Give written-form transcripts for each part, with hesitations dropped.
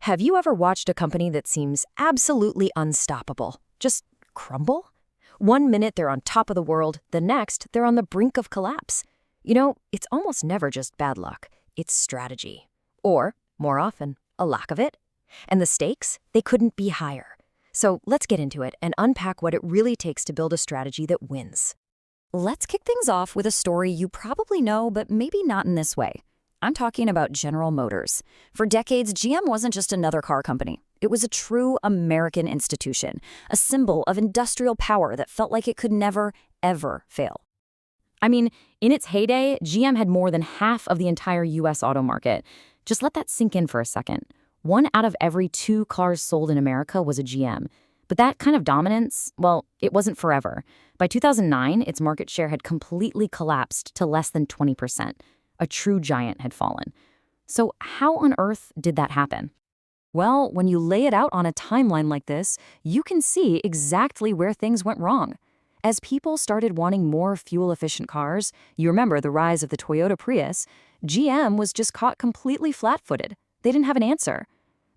Have you ever watched a company that seems absolutely unstoppable just crumble? One minute they're on top of the world, the next they're on the brink of collapse. It's almost never just bad luck, it's strategy. Or, more often, a lack of it. And the stakes, they couldn't be higher. So let's get into it and unpack what it really takes to build a strategy that wins. Let's kick things off with a story you probably know, but maybe not in this way. I'm talking about General Motors. For decades, GM wasn't just another car company. It was a true American institution, a symbol of industrial power that felt like it could never, ever fail. I mean, in its heyday, GM had more than half of the entire U.S. auto market. Just let that sink in for a second. 1 out of every 2 cars sold in America was a GM. But that kind of dominance, well, it wasn't forever. By 2009, its market share had completely collapsed to less than 20%. A true giant had fallen. So how on earth did that happen? Well, when you lay it out on a timeline like this, you can see exactly where things went wrong. As people started wanting more fuel-efficient cars, you remember the rise of the Toyota Prius, GM was just caught completely flat-footed. They didn't have an answer.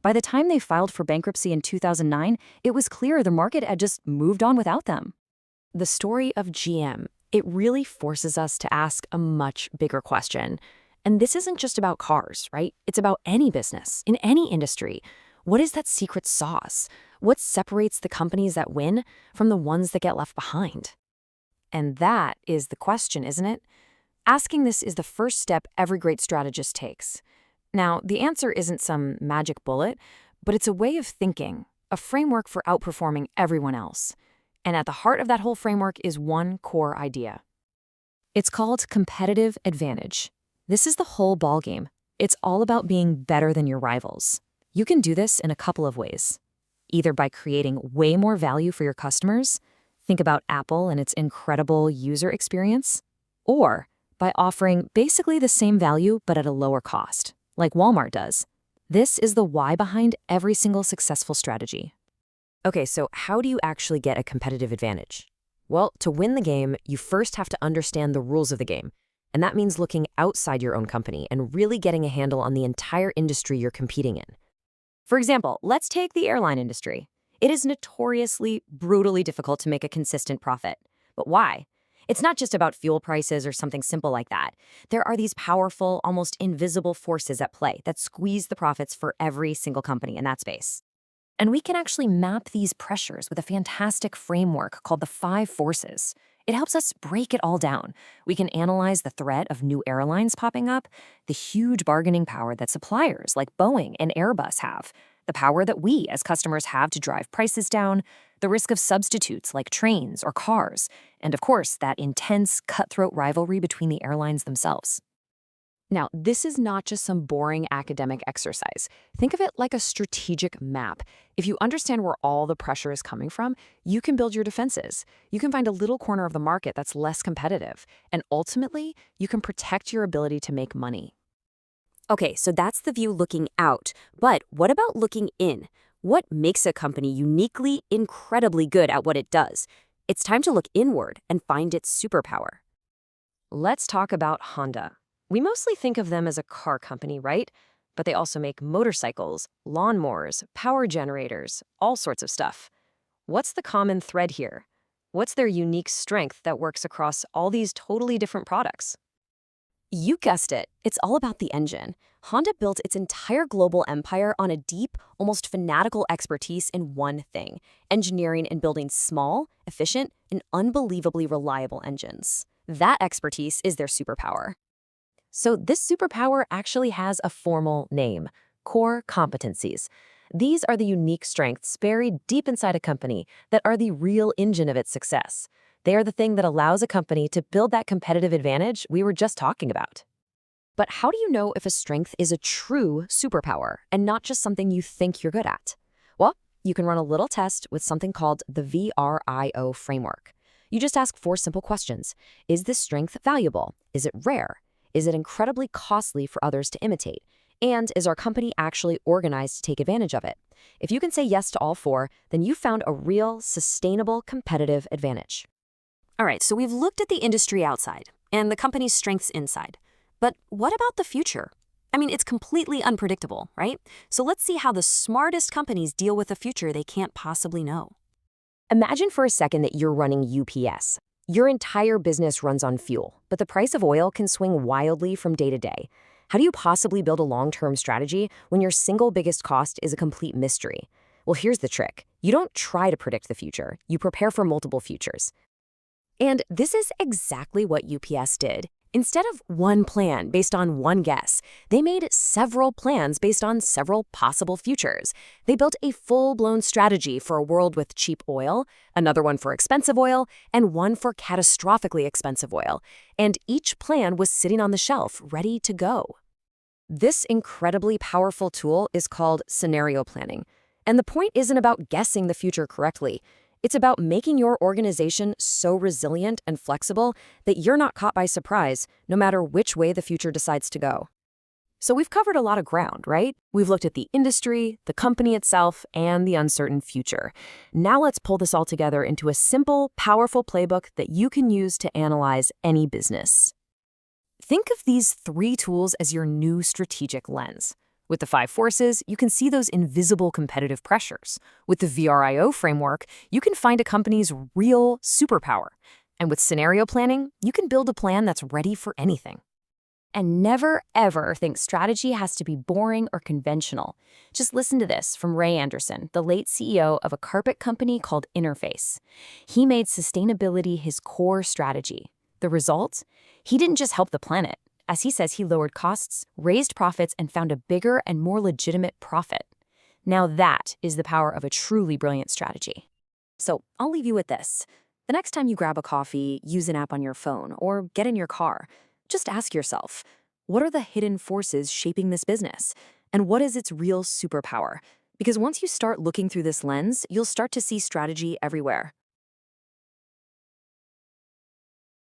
By the time they filed for bankruptcy in 2009, it was clear the market had just moved on without them. The story of GM, it really forces us to ask a much bigger question. And this isn't just about cars, right? It's about any business, in any industry. What is that secret sauce? What separates the companies that win from the ones that get left behind? And that is the question, isn't it? Asking this is the first step every great strategist takes. Now, the answer isn't some magic bullet, but it's a way of thinking, a framework for outperforming everyone else. And at the heart of that whole framework is one core idea. It's called competitive advantage. This is the whole ballgame. It's all about being better than your rivals. You can do this in a couple of ways. Either by creating way more value for your customers, think about Apple and its incredible user experience, or by offering basically the same value but at a lower cost, like Walmart does. This is the why behind every single successful strategy. Okay, so how do you actually get a competitive advantage? Well, to win the game, you first have to understand the rules of the game. And that means looking outside your own company and really getting a handle on the entire industry you're competing in. For example, let's take the airline industry. It is notoriously, brutally difficult to make a consistent profit. But why? It's not just about fuel prices or something simple like that. There are these powerful, almost invisible forces at play that squeeze the profits for every single company in that space. And we can actually map these pressures with a fantastic framework called the 5 forces. It helps us break it all down. We can analyze the threat of new airlines popping up, the huge bargaining power that suppliers like Boeing and Airbus have, the power that we as customers have to drive prices down, the risk of substitutes like trains or cars, and of course, that intense, cutthroat rivalry between the airlines themselves. Now, this is not just some boring academic exercise. Think of it like a strategic map. If you understand where all the pressure is coming from, you can build your defenses. You can find a little corner of the market that's less competitive. And ultimately, you can protect your ability to make money. Okay, so that's the view looking out. But what about looking in? What makes a company uniquely, incredibly good at what it does? It's time to look inward and find its superpower. Let's talk about Honda. We mostly think of them as a car company, right? But they also make motorcycles, lawnmowers, power generators, all sorts of stuff. What's the common thread here? What's their unique strength that works across all these totally different products? You guessed it. It's all about the engine. Honda built its entire global empire on a deep, almost fanatical expertise in one thing: engineering and building small, efficient, and unbelievably reliable engines. That expertise is their superpower. So this superpower actually has a formal name: core competencies. These are the unique strengths buried deep inside a company that are the real engine of its success. They are the thing that allows a company to build that competitive advantage we were just talking about. But how do you know if a strength is a true superpower and not just something you think you're good at? Well, you can run a little test with something called the VRIO framework. You just ask 4 simple questions. Is this strength valuable? Is it rare? Is it incredibly costly for others to imitate? And is our company actually organized to take advantage of it? If you can say yes to all 4, then you've found a real, sustainable competitive advantage. All right, so we've looked at the industry outside and the company's strengths inside. But what about the future? I mean, it's completely unpredictable, right? So let's see how the smartest companies deal with a future they can't possibly know. Imagine for a second that you're running UPS. Your entire business runs on fuel, but the price of oil can swing wildly from day to day. How do you possibly build a long-term strategy when your single biggest cost is a complete mystery? Well, here's the trick. You don't try to predict the future. You prepare for multiple futures. And this is exactly what UPS did. Instead of one plan based on one guess, they made several plans based on several possible futures. They built a full-blown strategy for a world with cheap oil, another one for expensive oil, and one for catastrophically expensive oil. And each plan was sitting on the shelf, ready to go. This incredibly powerful tool is called scenario planning. And the point isn't about guessing the future correctly. It's about making your organization so resilient and flexible that you're not caught by surprise, no matter which way the future decides to go. So we've covered a lot of ground, right? We've looked at the industry, the company itself, and the uncertain future. Now let's pull this all together into a simple, powerful playbook that you can use to analyze any business. Think of these 3 tools as your new strategic lens. With the 5 forces, you can see those invisible competitive pressures. With the VRIO framework, you can find a company's real superpower. And with scenario planning, you can build a plan that's ready for anything. And never, ever think strategy has to be boring or conventional. Just listen to this from Ray Anderson, the late CEO of a carpet company called Interface. He made sustainability his core strategy. The result? He didn't just help the planet. As he says, he lowered costs, raised profits, and found a bigger and more legitimate profit. Now that is the power of a truly brilliant strategy. So I'll leave you with this. The next time you grab a coffee, use an app on your phone, or get in your car, just ask yourself, what are the hidden forces shaping this business? And what is its real superpower? Because once you start looking through this lens, you'll start to see strategy everywhere.